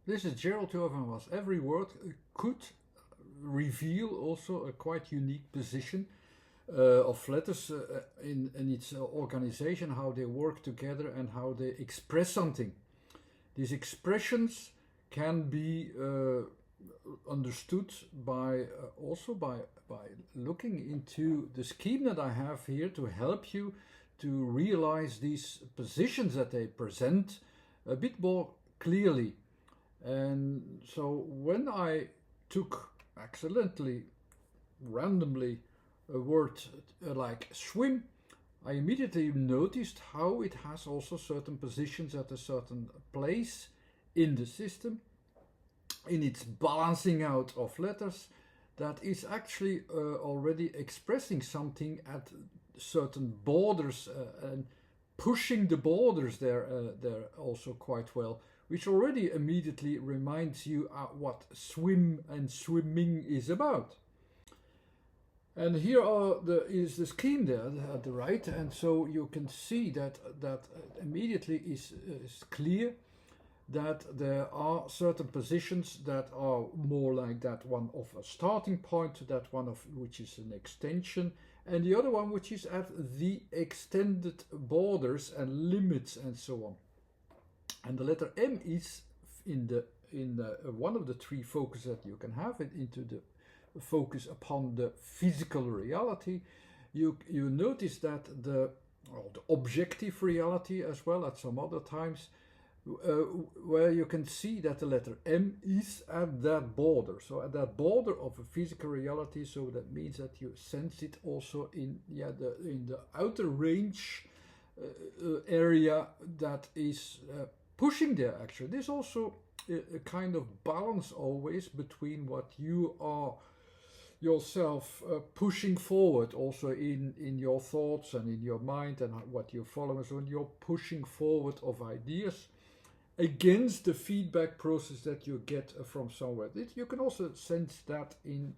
This is Gerald Jovan. Every word could reveal also a quite unique position of letters in its organization, how they work together and how they express something. These expressions can be understood by also by looking into the scheme that I have here to help you to realize these positions that they present a bit more clearly. And so when I took accidentally, randomly, a word like swim, I immediately noticed how it has also certain positions at a certain place in the system, in its balancing out of letters, that is actually already expressing something at certain borders and pushing the borders there also quite well, which already immediately reminds you what swim and swimming is about. And here is the scheme there at the right, and so you can see that immediately is clear that there are certain positions that are more like that one of a starting point, that one of which is an extension, and the other one which is at the extended borders and limits and so on. And the letter M is in the one of the three focuses that you can have it into the focus upon the physical reality. You notice that the objective reality as well at some other times, where you can see that the letter M is at that border. So at that border of a physical reality, so that means that you sense it also in the outer range area that is pushing there actually. There's also a kind of balance always between what you are yourself pushing forward also in your thoughts and in your mind and what you're following. So when you're pushing forward of ideas against the feedback process that you get from somewhere. You can also sense that in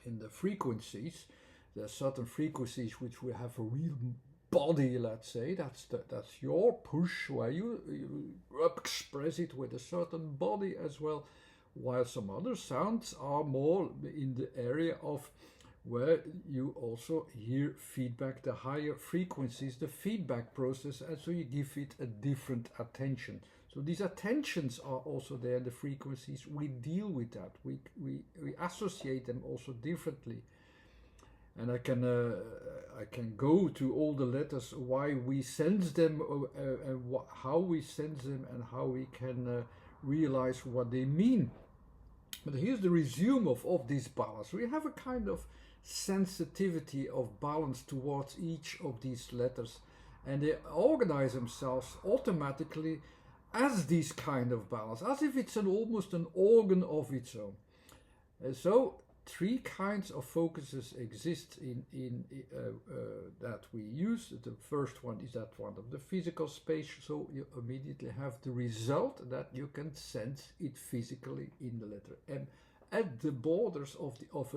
the frequencies. There are certain frequencies which will have a real body, let's say. That's your push, where you express it with a certain body as well, while some other sounds are more in the area of where you also hear feedback, the higher frequencies, the feedback process, and so you give it a different attention. So these attentions are also there, the frequencies. We deal with that. We associate them also differently. And I can go to all the letters, why we sense them, and how we sense them, and how we can realize what they mean. But here's the resume of this balance. We have a kind of sensitivity of balance towards each of these letters, and they organize themselves automatically as this kind of balance, as if it's almost an organ of its own. And so three kinds of focuses exist in that we use. The first one is that one of the physical space, so you immediately have the result that you can sense it physically in the letter M at the borders of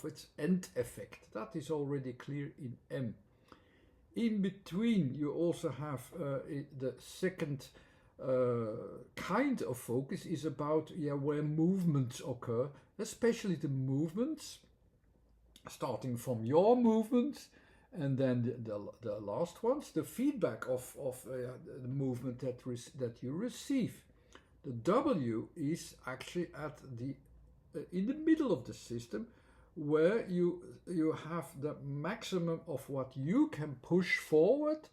its end effect. That is already clear in M. In between, you also have the second kind of focus is about where movements occur, especially the movements starting from your movements, and then the last ones, the feedback of the movement that you receive. The W is actually at the in the middle of the system, where you have the maximum of what you can push forward,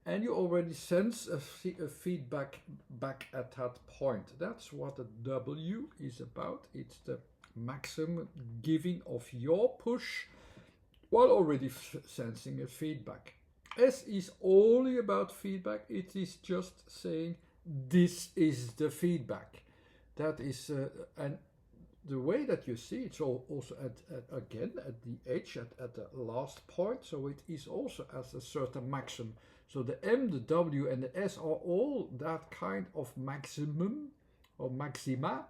and you already sense a feedback back at that point. That's what the W is about. It's the maximum giving of your push while already sensing a feedback. S is only about feedback. It is just saying this is the feedback. That is, and the way that you see it's also again at the edge, at the last point, so it is also as a certain maximum. So the M, the W, and the S are all that kind of maximum or maxima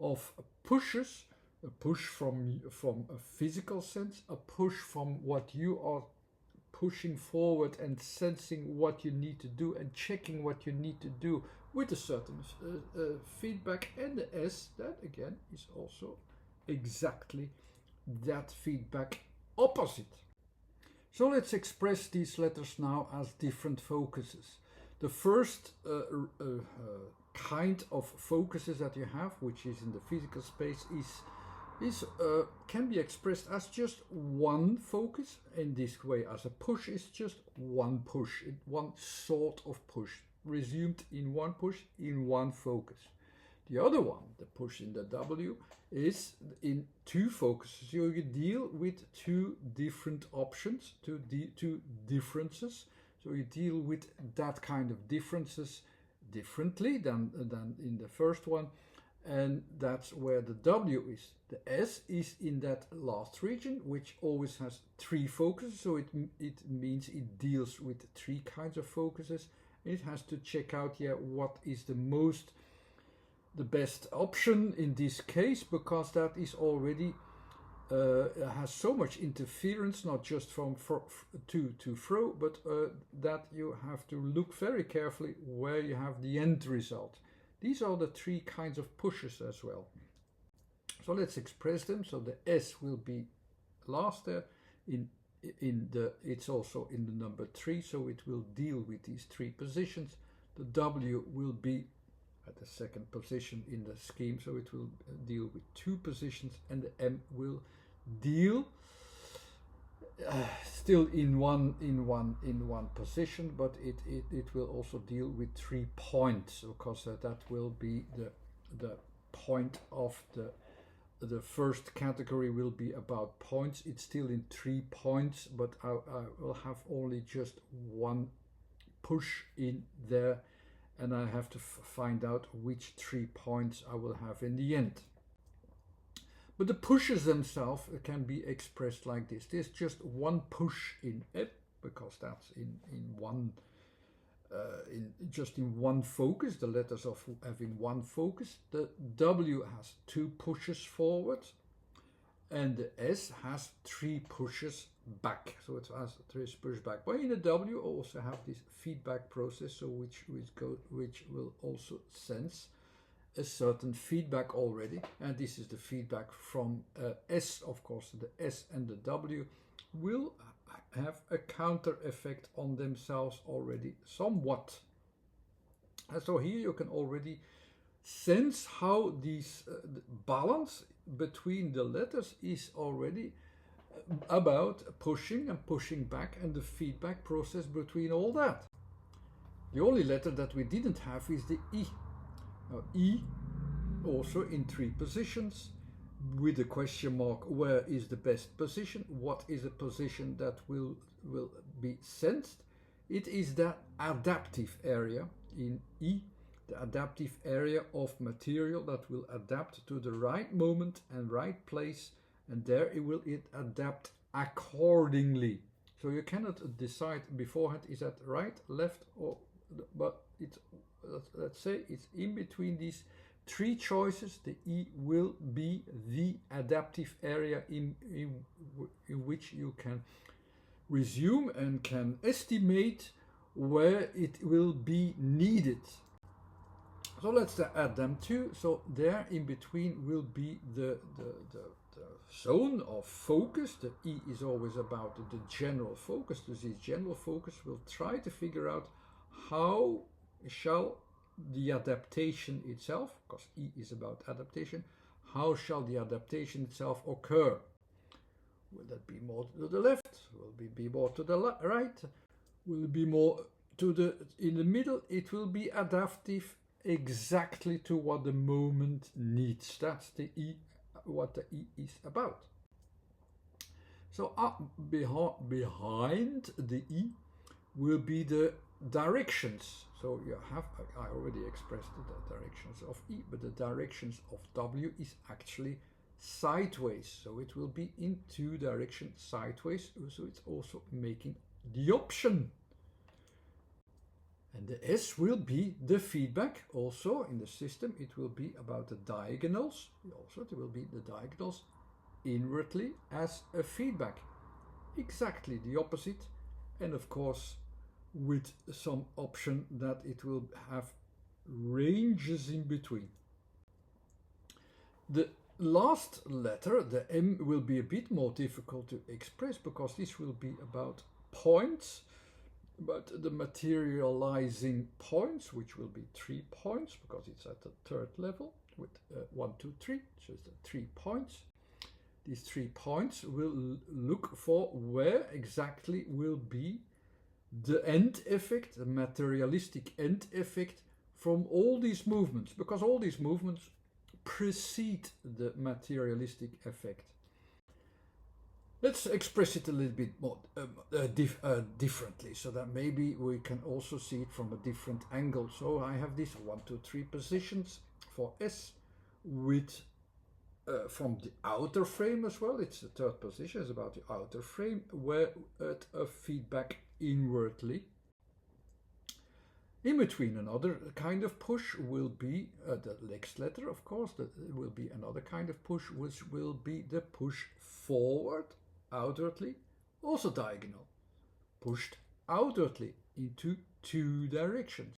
of pushes, a push from a physical sense, a push from what you are pushing forward and sensing what you need to do and checking what you need to do with a certain feedback, and the S, that again is also exactly that feedback opposite. So let's express these letters now as different focuses. The first kind of focuses that you have, which is in the physical space, can be expressed as just one focus. In this way, as a push is just one push, one sort of push, resumed in one push, in one focus. The other one, the push in the W, is in two focuses. So you deal with two different options, two differences. So you deal with that kind of differences differently than in the first one. And that's where the W is. The S is in that last region, which always has three focuses. So it means it deals with three kinds of focuses. It has to check out, what is the best option in this case, because that is already has so much interference, not just from to fro, but that you have to look very carefully where you have the end result. These are the three kinds of pushes as well. So let's express them. So the S will be last there. It's also in the number 3, so it will deal with these three positions. The W will be at the second position in the scheme, so it will deal with two positions, and the M will deal still in one position, but it will also deal with 3 points, because that will be the point of the first category will be about points. It's still in 3 points, but I will have only just one push in there, and I have to find out which 3 points I will have in the end. But the pushes themselves can be expressed like this. There's just one push in F, because that's in one in one focus. The letters of having one focus. The W has 2 pushes forward, and the S has 3 pushes back. So it has 3 pushes back. But in the W also have this feedback process, so which will also sense a certain feedback already, and this is the feedback from S. Of course, the S and the W will have a counter effect on themselves already somewhat. And so here you can already sense how these balance between the letters is already about pushing and pushing back, and the feedback process between all that. The only letter that we didn't have is the E. Now, E also in 3 positions, with a question mark, where is the best position? What is a position that will be sensed? It is the adaptive area in E, the adaptive area of material that will adapt to the right moment and right place, and there it will adapt accordingly. So you cannot decide beforehand, is that right, left, or, but it's, let's say it's in between these 3 choices. The E will be the adaptive area in which you can resume and can estimate where it will be needed. So let's add them too. So there in between will be the zone of focus. The E is always about the general focus. So this general focus will try to figure out how shall the adaptation itself, because E is about adaptation, how shall the adaptation itself occur? Will that be more to the left? Will it be more to the right? Will it be more in the middle? It will be adaptive exactly to what the moment needs. That's the E, what the E is about. So behind the E will be the directions. So you have, I already expressed the directions of E, but the directions of W is actually sideways. So it will be in 2 directions sideways. So it's also making the option. And the S will be the feedback. Also in the system, it will be about the diagonals. Also, it will be the diagonals inwardly as a feedback. Exactly the opposite. And of course, with some option that it will have ranges in between. The last letter, the M, will be a bit more difficult to express because this will be about points, but the materializing points, which will be 3 points because it's at the third level with 1, 2, 3, so it's 3 points. These 3 points will look for where exactly will be the end effect, the materialistic end effect from all these movements, because all these movements precede the materialistic effect. Let's express it a little bit more differently, so that maybe we can also see it from a different angle. So I have these 1, 2, 3 positions for S with from the outer frame as well. It's the third position, it's about the outer frame, where at a feedback inwardly. In between, another kind of push will be the next letter, of course, that will be another kind of push, which will be the push forward, outwardly, also diagonal, pushed outwardly into 2 directions.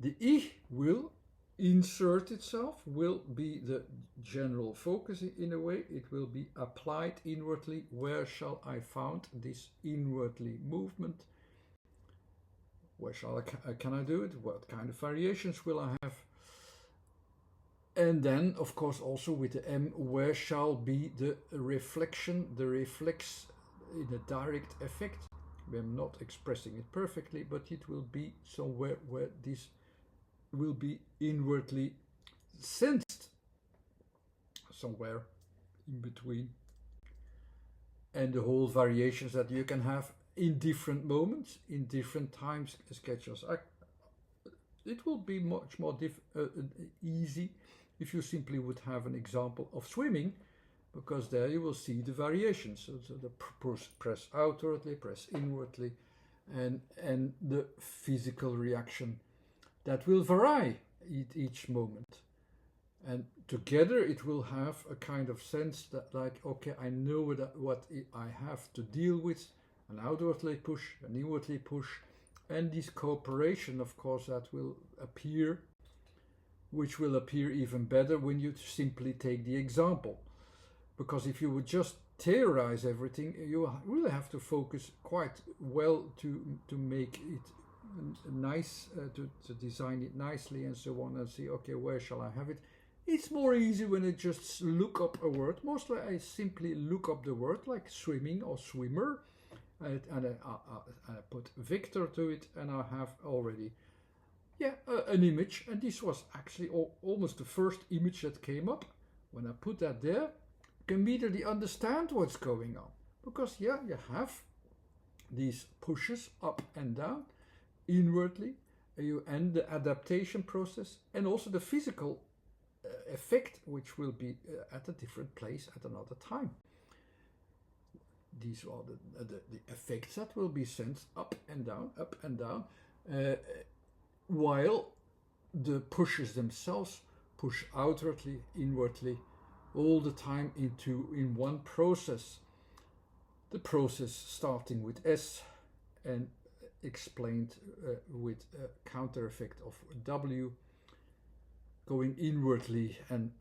The I will insert itself, will be the general focus in a way. It will be applied inwardly. Where shall I find this inwardly movement? Where can I do it? What kind of variations will I have? And then, of course, also with the M, where shall be the reflection, the reflex in a direct effect? I'm not expressing it perfectly, but it will be somewhere where this will be inwardly sensed, somewhere in between. And the whole variations that you can have in different moments, in different time schedules. It will be much more easy if you simply would have an example of swimming, because there you will see the variations. So the press outwardly, press inwardly, and the physical reaction that will vary each moment. And together it will have a kind of sense that, like, okay, I know what I have to deal with, an outwardly push, an inwardly push, and this cooperation, of course, that will appear, which will appear even better when you simply take the example. Because if you would just theorize everything, you really have to focus quite well to make it nice, to design it nicely and so on, and see, okay, where shall I have it? It's more easy when I just look up a word. Mostly I simply look up the word, like swimming or swimmer, and I put Victor to it, and I have already an image. And this was actually almost the first image that came up. When I put that there, you can immediately understand what's going on, because you have these pushes up and down inwardly, and the adaptation process, and also the physical effect, which will be at a different place at another time. These are the effects that will be sent up and down, while the pushes themselves push outwardly, inwardly, all the time in one process. The process starting with S and explained with a counter effect of W, going inwardly and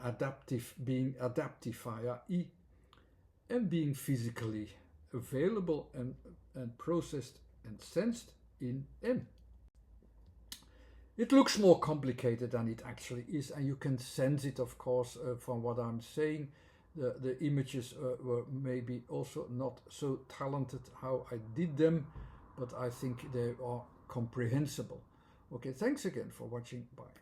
being adaptive via E, and being physically available and processed and sensed in M. It looks more complicated than it actually is, and you can sense it, of course, from what I'm saying. The images were maybe also not so talented how I did them, but I think they are comprehensible. Okay, thanks again for watching. Bye.